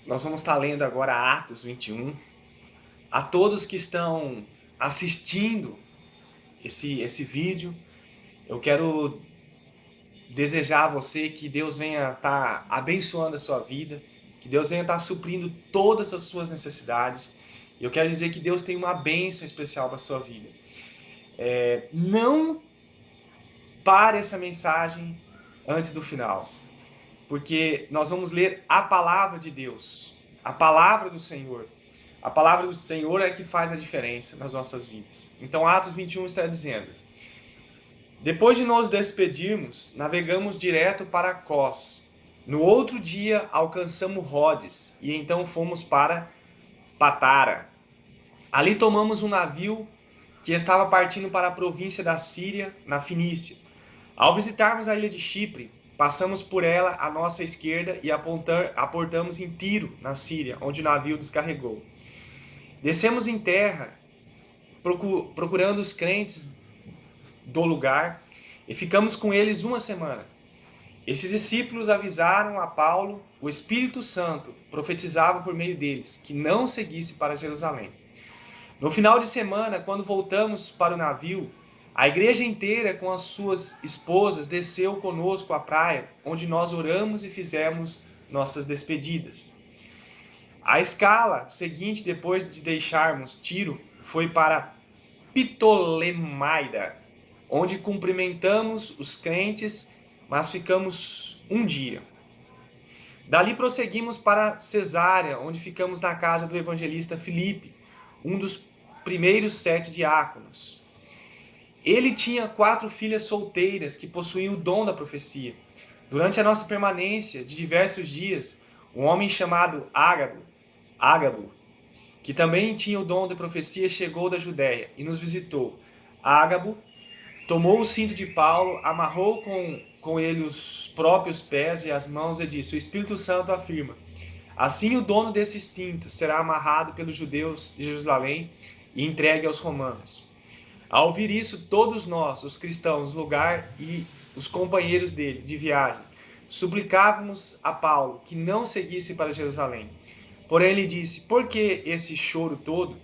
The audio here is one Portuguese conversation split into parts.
Nós vamos estar lendo agora Atos 21. A todos que estão assistindo esse vídeo, eu quero desejar a você que Deus venha estar abençoando a sua vida, que Deus venha estar suprindo todas as suas necessidades. E eu quero dizer que Deus tem uma bênção especial para a sua vida. Não pare essa mensagem antes do final, porque nós vamos ler a palavra de Deus, a palavra do Senhor. A palavra do Senhor é que faz a diferença nas nossas vidas. Então Atos 21 está dizendo: depois de nos despedirmos, navegamos direto para Cós. No outro dia alcançamos Rhodes e então fomos para Patara. Ali tomamos um navio que estava partindo para a província da Síria, na Finícia. Ao visitarmos a ilha de Chipre, passamos por ela à nossa esquerda e aportamos em Tiro, na Síria, onde o navio descarregou. Descemos em terra, procurando os crentes do lugar, e ficamos com eles uma semana. Esses discípulos avisaram a Paulo, o Espírito Santo profetizava por meio deles, que não seguisse para Jerusalém. No final de semana, quando voltamos para o navio, a igreja inteira com as suas esposas desceu conosco à praia, onde nós oramos e fizemos nossas despedidas. A escala seguinte, depois de deixarmos Tiro, foi para Ptolemaida, onde cumprimentamos os crentes, mas ficamos um dia. Dali prosseguimos para Cesárea, onde ficamos na casa do evangelista Filipe, um dos primeiros 7 diáconos. Ele tinha 4 filhas solteiras que possuíam o dom da profecia. Durante a nossa permanência de diversos dias, um homem chamado Ágabo, que também tinha o dom da profecia, chegou da Judéia e nos visitou. Ágabo tomou o cinto de Paulo, amarrou com ele os próprios pés e as mãos e disse: o Espírito Santo afirma: assim o dono desse cinto será amarrado pelos judeus de Jerusalém e entregue aos romanos. Ao ouvir isso, todos nós, os cristãos, lugar e os companheiros dele de viagem, suplicávamos a Paulo que não seguisse para Jerusalém. Porém ele disse: por que esse choro todo?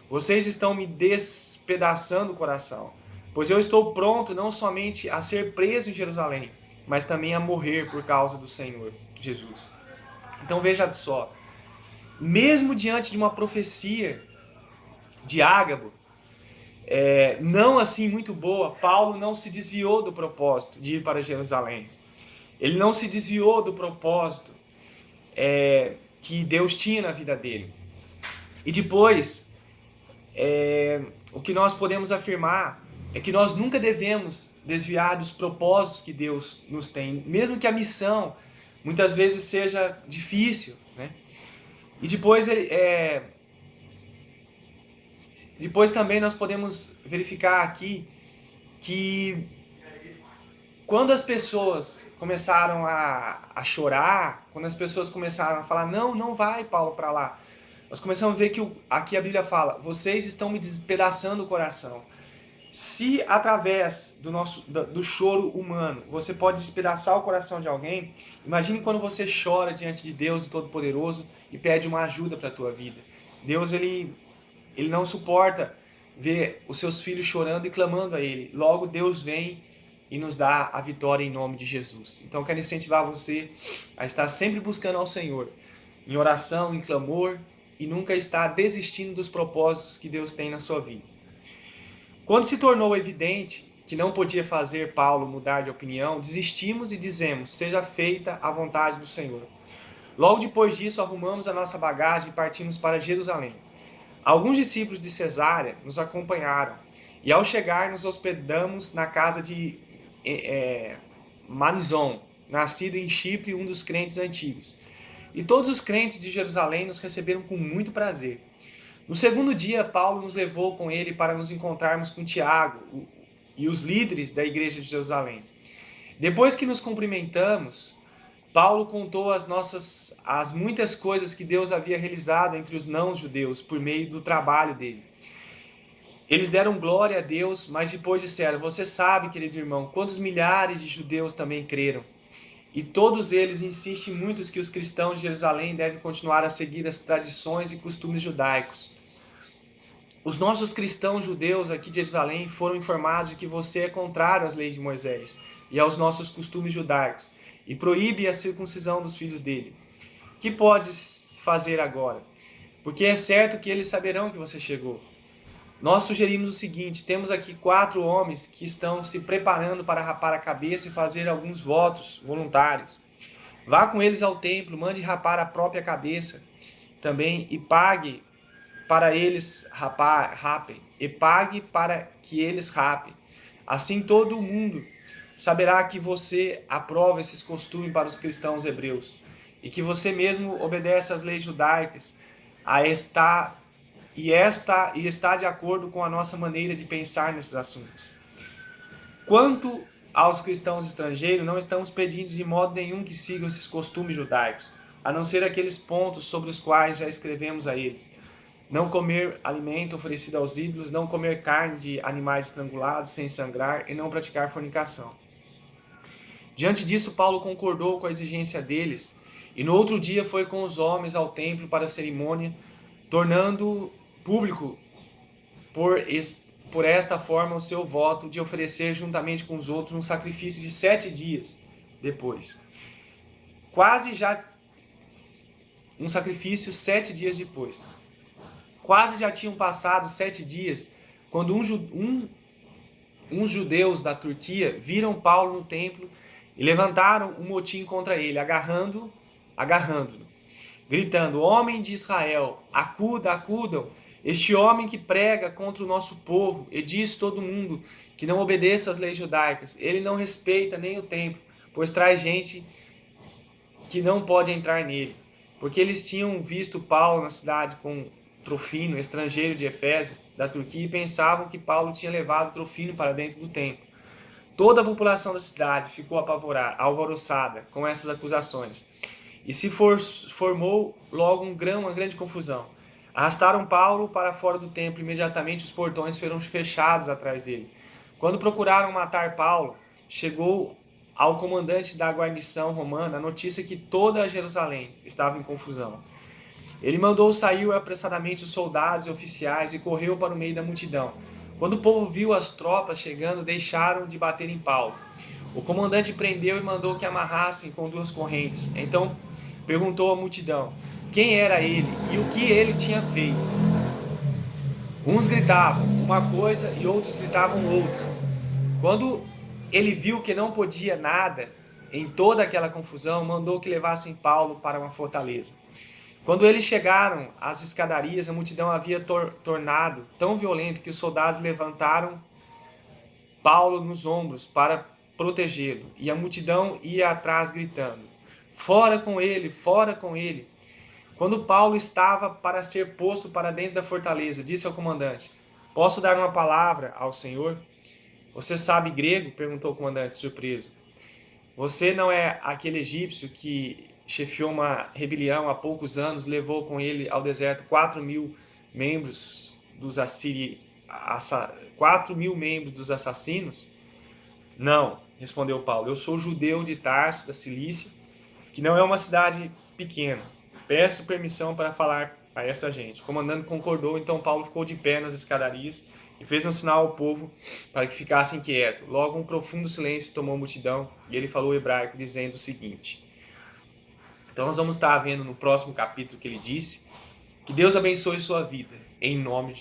Vocês estão me despedaçando o coração, pois eu estou pronto não somente a ser preso em Jerusalém, mas também a morrer por causa do Senhor Jesus. Então veja só, mesmo diante de uma profecia de Ágabo, não assim muito boa, Paulo não se desviou do propósito de ir para Jerusalém. Ele não se desviou do propósito que Deus tinha na vida dele. E depois, o que nós podemos afirmar é que nós nunca devemos desviar dos propósitos que Deus nos tem, mesmo que a missão muitas vezes seja difícil, né? E depois também nós podemos verificar aqui que quando as pessoas começaram a chorar, quando as pessoas começaram a falar: não vai, Paulo, para lá, nós começamos a ver que aqui a Bíblia fala: vocês estão me despedaçando o coração. Se através do choro humano você pode despedaçar o coração de alguém, imagine quando você chora diante de Deus, do Todo-Poderoso, e pede uma ajuda para a tua vida. Deus, ele não suporta ver os seus filhos chorando e clamando a Ele. Logo Deus vem e nos dá a vitória em nome de Jesus. Então eu quero incentivar você a estar sempre buscando ao Senhor, em oração, em clamor, e nunca estar desistindo dos propósitos que Deus tem na sua vida. Quando se tornou evidente que não podia fazer Paulo mudar de opinião, desistimos e dizemos: seja feita a vontade do Senhor. Logo depois disso, arrumamos a nossa bagagem e partimos para Jerusalém. Alguns discípulos de Cesárea nos acompanharam, e ao chegar nos hospedamos na casa de Manizon, nascido em Chipre, um dos crentes antigos. E todos os crentes de Jerusalém nos receberam com muito prazer. No segundo dia, Paulo nos levou com ele para nos encontrarmos com Tiago e os líderes da igreja de Jerusalém. Depois que nos cumprimentamos, Paulo contou as muitas coisas que Deus havia realizado entre os não-judeus por meio do trabalho dele. Eles deram glória a Deus, mas depois disseram: você sabe, querido irmão, quantos milhares de judeus também creram. e todos eles insistem muito que os cristãos de Jerusalém devem continuar a seguir as tradições e costumes judaicos. Os nossos cristãos judeus aqui de Jerusalém foram informados de que você é contrário às leis de Moisés e aos nossos costumes judaicos e proíbe a circuncisão dos filhos dele. Que podes fazer agora? Porque é certo que eles saberão que você chegou. Nós sugerimos o seguinte: temos aqui 4 homens que estão se preparando para rapar a cabeça e fazer alguns votos voluntários. Vá com eles ao templo, mande rapar a própria cabeça também e pague para eles rapem, e pague para que eles rapem. Assim todo mundo saberá que você aprova esses costumes para os cristãos hebreus e que você mesmo obedece às leis judaicas e está de acordo com a nossa maneira de pensar nesses assuntos. Quanto aos cristãos estrangeiros, não estamos pedindo de modo nenhum que sigam esses costumes judaicos, a não ser aqueles pontos sobre os quais já escrevemos a eles. Não comer alimento oferecido aos ídolos, não comer carne de animais estrangulados sem sangrar e não praticar fornicação. Diante disso, Paulo concordou com a exigência deles e no outro dia foi com os homens ao templo para a cerimônia, tornando público por esta forma o seu voto de oferecer juntamente com os outros um sacrifício de 7 dias depois. Um sacrifício 7 dias depois. Quase já tinham passado 7 dias quando uns judeus da Turquia viram Paulo no templo e levantaram um motim contra ele, agarrando-o, gritando: homem de Israel, acudam, este homem que prega contra o nosso povo e diz todo mundo que não obedeça às leis judaicas, ele não respeita nem o templo, pois traz gente que não pode entrar nele, porque eles tinham visto Paulo na cidade com Trofino, estrangeiro de Éfeso, da Turquia, e pensavam que Paulo tinha levado Trofino para dentro do templo. Toda a população da cidade ficou alvoroçada com essas acusações, e se formou logo uma grande confusão. Arrastaram Paulo para fora do templo e imediatamente os portões foram fechados atrás dele. Quando procuraram matar Paulo, chegou ao comandante da guarnição romana a notícia que toda Jerusalém estava em confusão. Ele mandou sair apressadamente os soldados e oficiais e correu para o meio da multidão. Quando o povo viu as tropas chegando, deixaram de bater em Paulo. O comandante prendeu e mandou que amarrassem com 2 correntes. Então perguntou à multidão quem era ele e o que ele tinha feito. Uns gritavam uma coisa e outros gritavam outra. Quando ele viu que não podia nada em toda aquela confusão, mandou que levassem Paulo para uma fortaleza. Quando eles chegaram às escadarias, a multidão havia tornado tão violenta que os soldados levantaram Paulo nos ombros para protegê-lo. E a multidão ia atrás gritando: fora com ele, fora com ele. Quando Paulo estava para ser posto para dentro da fortaleza, disse ao comandante: posso dar uma palavra ao Senhor? Você sabe grego? Perguntou o comandante, surpreso. Você não é aquele egípcio que chefiou uma rebelião há poucos anos, levou com ele ao deserto 4.000 membros dos assassinos? Não, respondeu Paulo, eu sou judeu de Tarso, da Cilícia, que não é uma cidade pequena. Peço permissão para falar a esta gente. O comandante concordou, então Paulo ficou de pé nas escadarias e fez um sinal ao povo para que ficassem quietos. Logo um profundo silêncio tomou a multidão e ele falou hebraico dizendo o seguinte. Então nós vamos estar vendo no próximo capítulo que ele disse. Que Deus abençoe sua vida, em nome de Jesus.